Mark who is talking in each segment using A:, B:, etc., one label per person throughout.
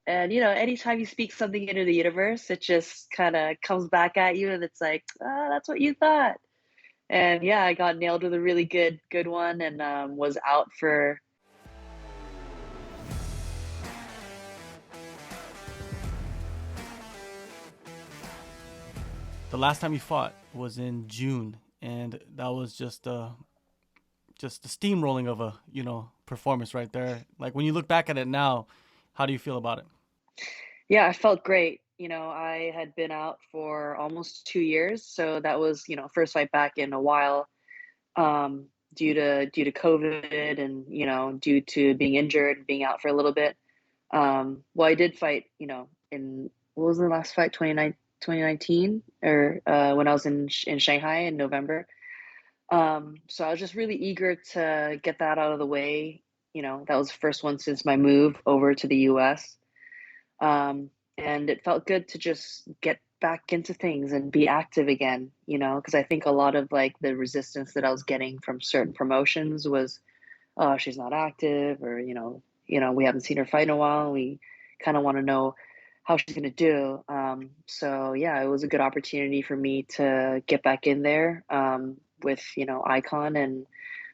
A: And, anytime you speak something into the universe, it just kind of comes back at you and it's like, that's what you thought. And yeah, I got nailed with a really good one and was out for.
B: The last time you fought was in June, and that was just the steamrolling of a performance right there. Like when you look back at it now, how do you feel about it?
A: Yeah, I felt great. I had been out for almost 2 years, so that was, first fight back in a while, due to COVID and due to being injured, being out for a little bit. Well, I did fight, in what was the last fight, 2019, or when I was in Shanghai in November. So I was just really eager to get that out of the way. That was the first one since my move over to the US. Um, and it felt good to just get back into things and be active again, because I think a lot of like the resistance that I was getting from certain promotions was, oh, she's not active, or we haven't seen her fight in a while. And we kind of want to know how she's going to do. So yeah, it was a good opportunity for me to get back in there with Icon, and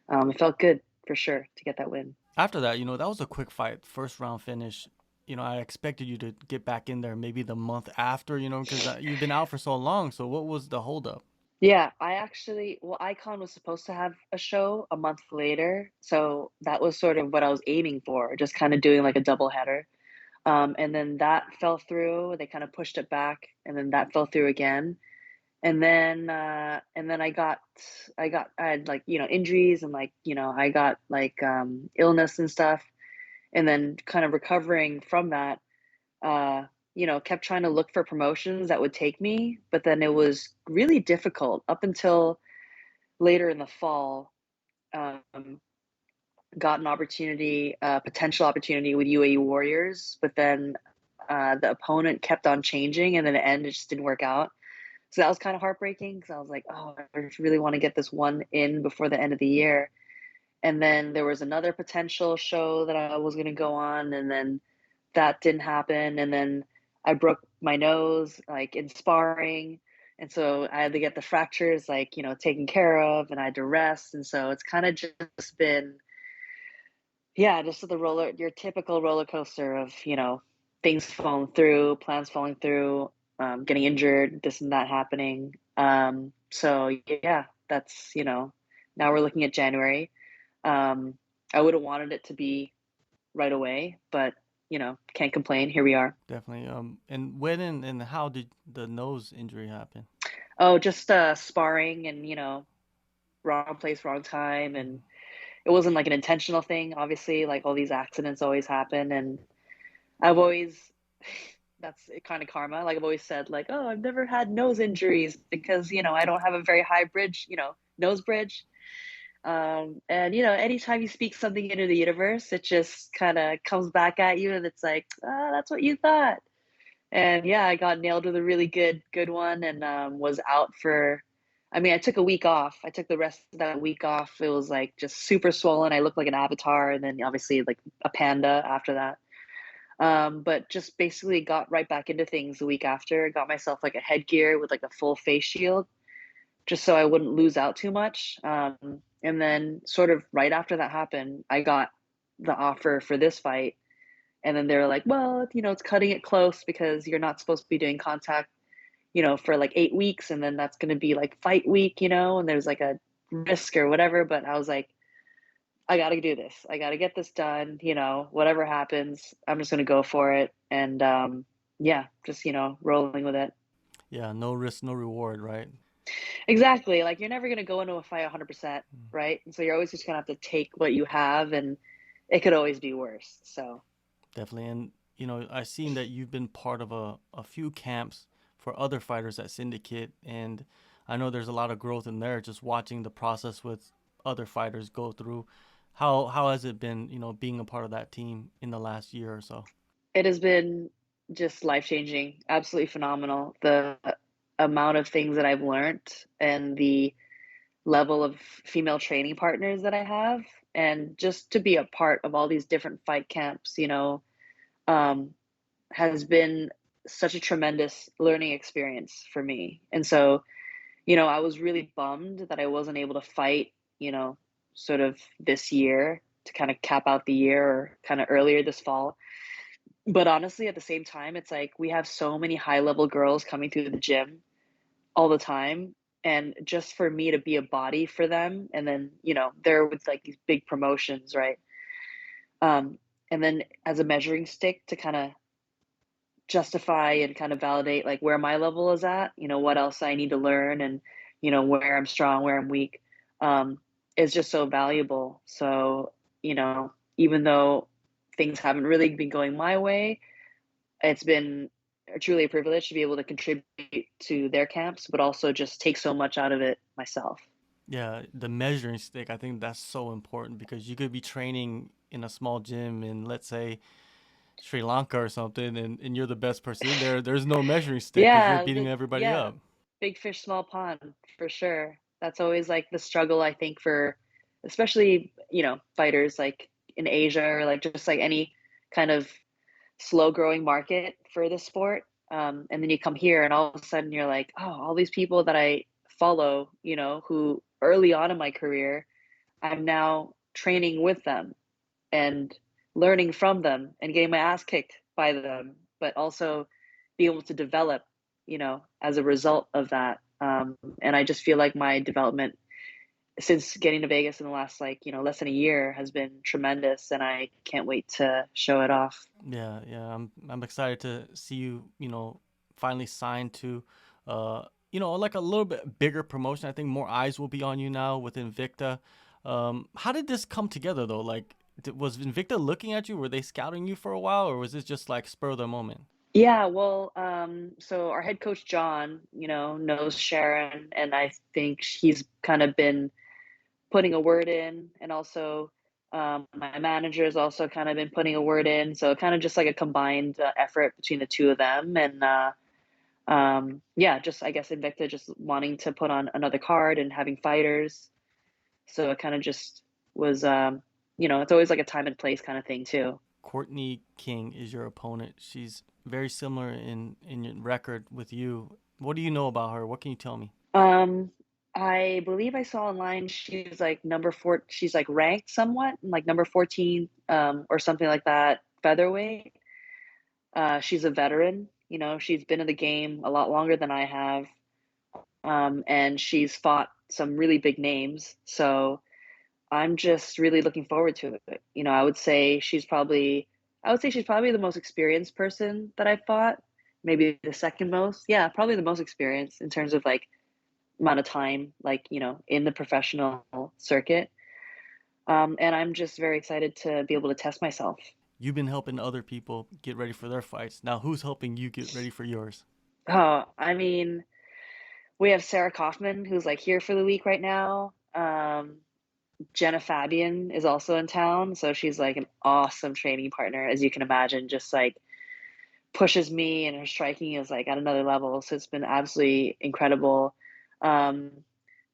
A: it felt good for sure to get that win.
B: After that, that was a quick fight, first round finish. I expected you to get back in there maybe the month after, because you've been out for so long. So what was the holdup?
A: Yeah, well, Icon was supposed to have a show a month later, so that was sort of what I was aiming for, just kind of doing like a double header. And then that fell through. They kind of pushed it back, and then that fell through again. And then I had like injuries and like I got like illness and stuff, and then kind of recovering from that. Uh, kept trying to look for promotions that would take me, but then it was really difficult up until later in the fall. Um, got an opportunity, potential opportunity with UAE Warriors, but then the opponent kept on changing, and then in the end, it just didn't work out. So that was kind of heartbreaking because I was like, oh, I just really want to get this one in before the end of the year. And then there was another potential show that I was going to go on, and then that didn't happen. And then I broke my nose like in sparring. And so I had to get the fractures like, taken care of, and I had to rest. And so it's kind of just been, yeah, just your typical roller coaster of, things falling through, plans falling through, getting injured, this and that happening. So yeah, that's, now we're looking at January. Um, I would have wanted it to be right away, but, can't complain. Here we are.
B: Definitely. And when and how did the nose injury happen?
A: Oh, just sparring and, wrong place, wrong time. And it wasn't like an intentional thing, obviously, like all these accidents always happen. And I've always, that's kind of karma. Like I've always said, like, oh, I've never had nose injuries because, I don't have a very high bridge, nose bridge. And, anytime you speak something into the universe, it just kind of comes back at you and it's like, that's what you thought. And yeah, I got nailed with a really good one and was out for, I mean, I took a week off. I took the rest of that week off. It was like just super swollen. I looked like an avatar and then obviously like a panda after that. But just basically got right back into things the week after. Got myself like a headgear with like a full face shield just so I wouldn't lose out too much. And then sort of right after that happened, I got the offer for this fight. And then they were like, well, it's cutting it close because you're not supposed to be doing contact, for like 8 weeks. And then that's going to be like fight week, and there's like a risk or whatever. But I was like, I got to do this. I got to get this done. Whatever happens, I'm just going to go for it. And yeah, just, rolling with it.
B: Yeah, no risk, no reward, right?
A: Exactly. Like you're never going to go into a fight 100%, right? And so you're always just going to have to take what you have, and it could always be worse. So,
B: Definitely. And, I've seen that you've been part of a few camps for other fighters at Syndicate. And I know there's a lot of growth in there just watching the process with other fighters go through. How has it been, being a part of that team in the last year or so?
A: it has been just life-changing, absolutely phenomenal. The amount of things that I've learned and the level of female training partners that I have, and just to be a part of all these different fight camps, um, has been such a tremendous learning experience for me. And so, I was really bummed that I wasn't able to fight, sort of this year to kind of cap out the year or kind of earlier this fall. But honestly, at the same time, it's like we have so many high level girls coming through the gym all the time. And just for me to be a body for them, and then, they're with like these big promotions, right? And then as a measuring stick to kind of justify and kind of validate like where my level is at, what else I need to learn and, where I'm strong, where I'm weak, um, is just so valuable. So, even though things haven't really been going my way, it's been truly a privilege to be able to contribute to their camps, but also just take so much out of it myself.
B: Yeah, the measuring stick, I think that's so important because you could be training in a small gym in, let's say, Sri Lanka or something, and you're the best person in there. There's no measuring stick because you're
A: Yeah,
B: beating everybody
A: yeah,
B: up.
A: big fish, small pond for sure. That's always like the struggle, I think, for especially, fighters like in Asia or like just like any kind of slow growing market for the sport. And then you come here and all of a sudden you're like, oh, all these people that I follow, who early on in my career, I'm now training with them and learning from them and getting my ass kicked by them, but also be able to develop, as a result of that. And I just feel like my development since getting to Vegas in the last like, less than a year has been tremendous and I can't wait to show it off.
B: Yeah, yeah, I'm excited to see you, finally signed to, like a little bit bigger promotion. I think more eyes will be on you now with Invicta. How did this come together though? Like, was Invicta looking at you? Were they scouting you for a while, or was this just like spur of the moment?
A: Yeah, well, so our head coach John, knows Sharon, and I think he's kind of been putting a word in, and also my manager has also kind of been putting a word in. So kind of just like a combined effort between the two of them, and yeah, just I guess Invicta just wanting to put on another card and having fighters. So it kind of just was, it's always like a time and place kind of thing too.
B: Courtney King is your opponent. She's very similar in your record with you. What do you know about her? What can you tell me?
A: Um, I believe I saw online she's like number four. She's like ranked somewhat, like number 14, or something like that, featherweight. She's a veteran. She's been in the game a lot longer than I have, and she's fought some really big names. So I'm just really looking forward to it. I would say she's probably the most experienced person that I've fought. Maybe the second most. Yeah, probably the most experienced in terms of like amount of time, like, in the professional circuit. And I'm just very excited to be able to test myself.
B: You've been helping other people get ready for their fights. Now, who's helping you get ready for yours?
A: Oh, I mean, we have Sarah Kaufman, who's like here for the week right now. Jenna Fabian is also in town. So she's like an awesome training partner, as you can imagine, just like pushes me and her striking is like at another level. So it's been absolutely incredible. Um,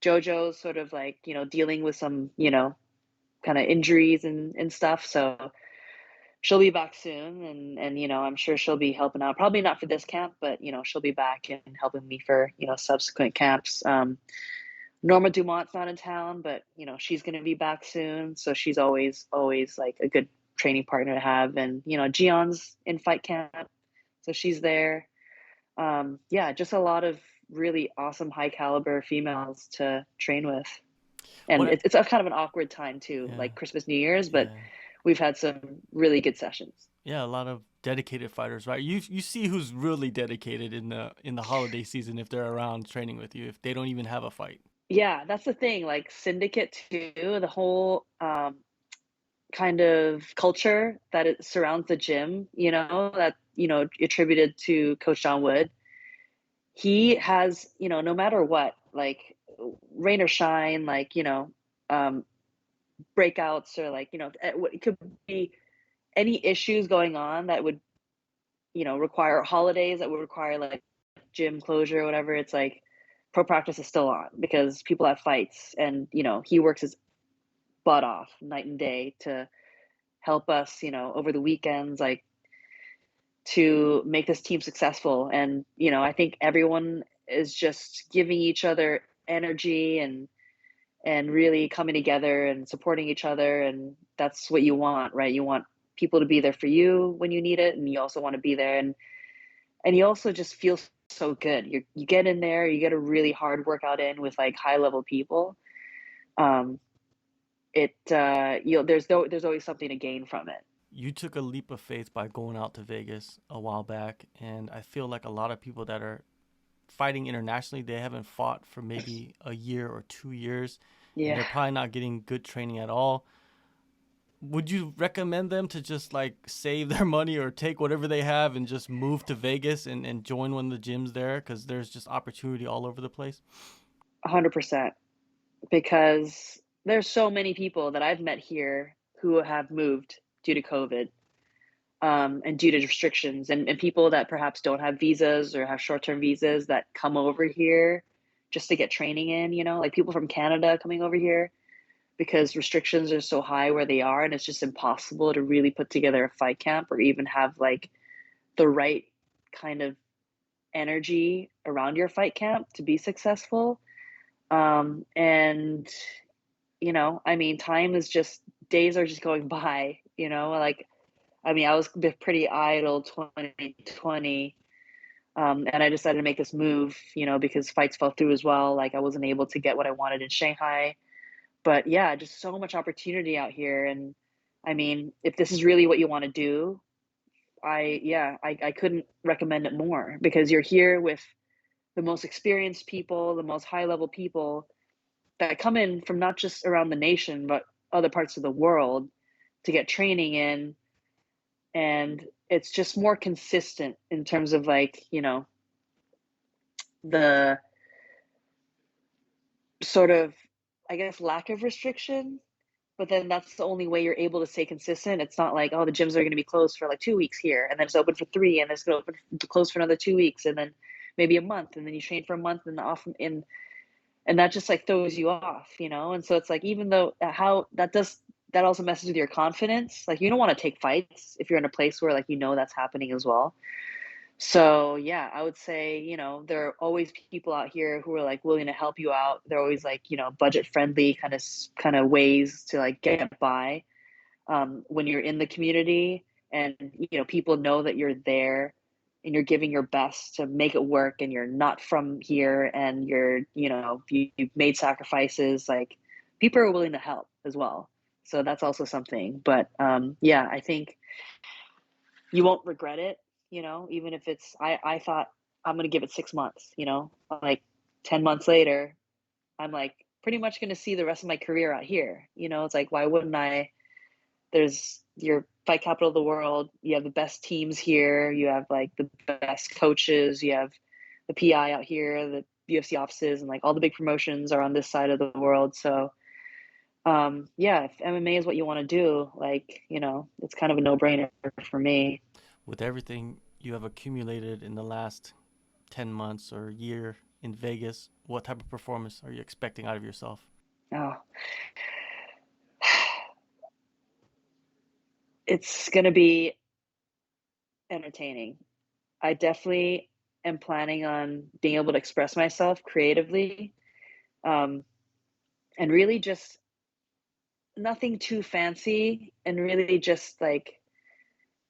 A: JoJo's sort of like, dealing with some, kind of injuries and stuff. So she'll be back soon and I'm sure she'll be helping out. Probably not for this camp, but she'll be back and helping me for, subsequent camps. Norma Dumont's not in town, but she's gonna be back soon. So she's always like a good training partner to have. And Gion's in fight camp, so she's there. Yeah, just a lot of really awesome high caliber females to train with. And
B: What?
A: it's a kind of an awkward time too,
B: Yeah,
A: like Christmas, New Year's, but
B: yeah,
A: we've had some really good sessions.
B: yeah. A lot of dedicated fighters, right? You see who's really dedicated in the holiday season if they're around training with you. If they don't even have a fight.
A: Yeah, that's the thing. Like Syndicate too, the whole kind of culture that it surrounds the gym, that attributed to Coach John Wood. He has, no matter what, like rain or shine, like um, breakouts or like it could be any issues going on that would require holidays that would require like gym closure or whatever. It's like pro practice is still on because people have fights, and he works his butt off night and day to help us over the weekends, like to make this team successful. And, I think everyone is just giving each other energy and really coming together and supporting each other. And that's what you want, right? You want people to be there for you when you need it. And you also want to be there. And you also just feel so good. You get in there, you get a really hard workout in with like high level people. Um, there's always something to gain from it.
B: You took a leap of faith by going out to Vegas a while back, and I feel like a lot of people that are fighting internationally, they haven't fought for maybe a year or 2 years, and
A: Yeah.
B: they're probably not getting good training at all. Would you recommend them to just like save their money or take whatever they have and just move to Vegas and join one of the gyms there? Because there's just opportunity all over the place.
A: 100%. Because there's so many people that I've met here who have moved due to COVID, and due to restrictions, and people that perhaps don't have visas or have short-term visas that come over here just to get training in, like people from Canada coming over here because restrictions are so high where they are, and it's just impossible to really put together a fight camp or even have like the right kind of energy around your fight camp to be successful. And I mean, time is just days are just going by, like, I mean, I was pretty idle 2020, and I decided to make this move, because fights fell through as well. Like, I wasn't able to get what I wanted in Shanghai. But yeah, just so much opportunity out here. And I mean, if this is really what you want to do, I couldn't recommend it more because you're here with the most experienced people, the most high level people that come in from not just around the nation, but other parts of the world to get training in. And it's just more consistent in terms of like, the sort of, I guess, lack of restriction. But then that's the only way you're able to stay consistent. It's not like, oh, the gyms are going to be closed for like 2 weeks here, and then it's open for three, and it's going to open close for another 2 weeks, and then maybe a month, and then you train for a month and off in, and that just like throws you off, And so it's like, even though how that also messes with your confidence. Like, you don't want to take fights if you're in a place where like that's happening as well. So yeah, I would say, there are always people out here who are like willing to help you out. They're always like, budget friendly kind of ways to like get by, when you're in the community, and people know that you're there and you're giving your best to make it work, and you're not from here, and you've made sacrifices. Like, people are willing to help as well. So that's also something. But yeah, I think you won't regret it, even if I thought I'm going to give it 6 months, like 10 months later, I'm like pretty much going to see the rest of my career out here. It's like, why wouldn't I? There's your fight capital of the world. You have the best teams here. You have like the best coaches. You have the PI out here, the UFC offices, and like all the big promotions are on this side of the world. So, yeah, if MMA is what you want to do, like, it's kind of a no-brainer for me.
B: With everything you have accumulated in the last 10 months or year in Vegas, what type of performance are you expecting out of yourself?
A: Oh, it's going to be entertaining. I definitely am planning on being able to express myself creatively, um, and really just nothing too fancy, and really just like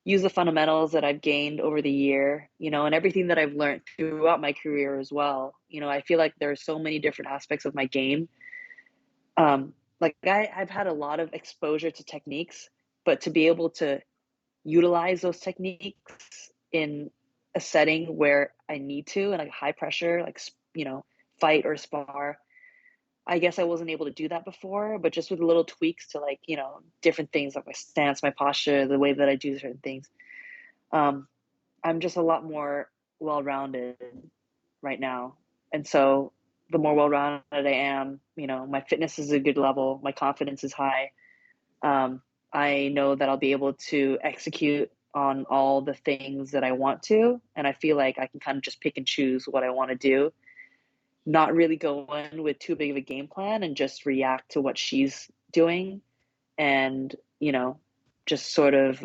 A: use the fundamentals that I've gained over the year, and everything that I've learned throughout my career as well. I feel like there are so many different aspects of my game. Like, I've had a lot of exposure to techniques, but to be able to utilize those techniques in a setting where I need to, and like high pressure, like, fight or spar. I guess I wasn't able to do that before, but just with little tweaks to like, different things like my stance, my posture, the way that I do certain things. Um, I'm just a lot more well-rounded right now. And so the more well-rounded I am, my fitness is a good level, my confidence is high. I know that I'll be able to execute on all the things that I want to. And I feel like I can kind of just pick and choose what I want to do, not really go in with too big of a game plan, and just react to what she's doing. And, just sort of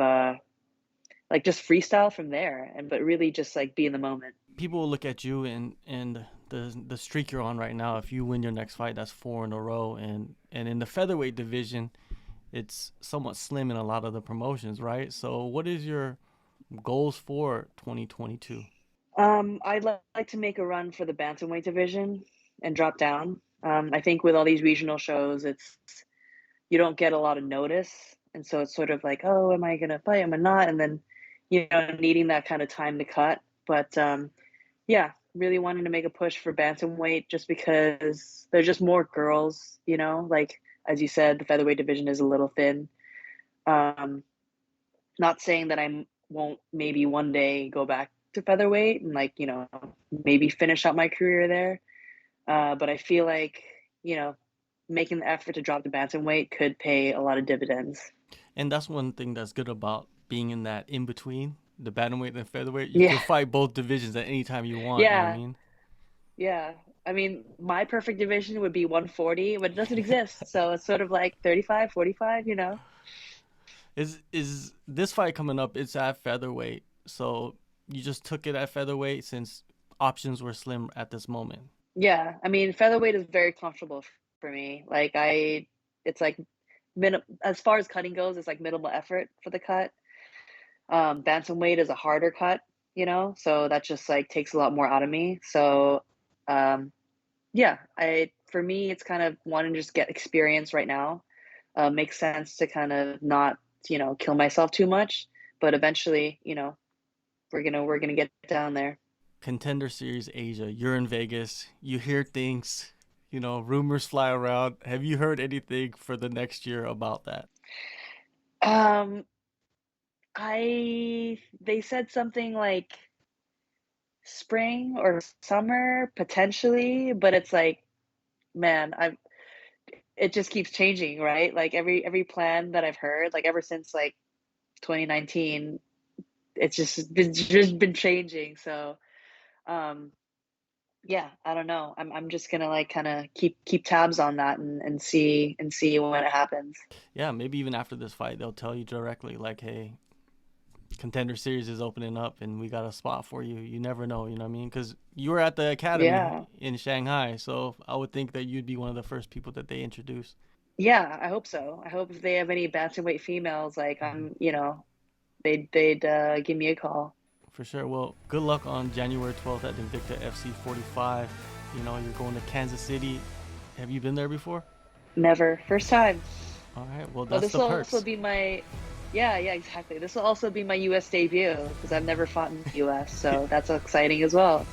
A: like just freestyle from there, and but really just like be in the moment.
B: People will look at you and the streak you're on right now. If you win your next fight, that's four in a row, and in the featherweight division, it's somewhat slim in a lot of the promotions, right? So, what is your goals for 2022?
A: I'd like to make a run for the bantamweight division and drop down. I think with all these regional shows, it's you don't get a lot of notice, and so it's sort of like, oh, am I gonna fight? Am I not? And then, needing that kind of time to cut. But yeah, really wanting to make a push for bantamweight just because there's just more girls. Like as you said, the featherweight division is a little thin. Um, Not saying that I won't maybe one day go back to featherweight and like, maybe finish out my career there. But I feel like, you know, making the effort to drop the bantamweight could pay a lot of dividends.
B: And that's one thing that's good about being in that in between, the bantamweight and featherweight. You
A: Yeah,
B: can fight both divisions at any time you want. You know what I
A: yeah,
B: mean?
A: yeah. I mean, my perfect division would be 140, but it doesn't exist. So it's sort of like 35, 45,
B: Is this fight coming up? It's at featherweight, so you just took it at featherweight since options were slim at this moment.
A: Yeah, I mean, featherweight is very comfortable for me. It's like as far as cutting goes, it's like minimal effort for the cut. Bantamweight is a harder cut, so that just like takes a lot more out of me. So, um, yeah, for me, it's kind of wanting to just get experience right now. Makes sense to kind of not, kill myself too much, but eventually, we're gonna get down there.
B: Contender Series Asia. You're in Vegas. You hear things. Rumors fly around. Have you heard anything for the next year about that?
A: Um, they said something like spring or summer potentially, but it's like, man, it just keeps changing, right? Like every plan that I've heard, like ever since like 2019, it's just been changing. So, um, yeah, I don't know. I'm just gonna like kind of keep tabs on that and see when it happens.
B: Yeah, maybe even after this fight, they'll tell you directly, like, hey, Contender Series is opening up and we got a spot for you. You never know, you know what I mean? Because you were at the academy
A: Yeah,
B: in Shanghai, so I would think that you'd be one of the first people that they introduce.
A: yeah, I hope so. I hope if they have any bantamweight females, like they'd give me a call.
B: For sure. Well, good luck on January 12th at Invicta FC 45. You're going to Kansas City. Have you been there before?
A: Never, first time.
B: All right. Well,
A: Well,
B: that's
A: this
B: the
A: will also
B: perks.
A: be my, yeah, yeah, exactly. This will also be my U.S. debut because I've never fought in the U.S., so that's exciting as well.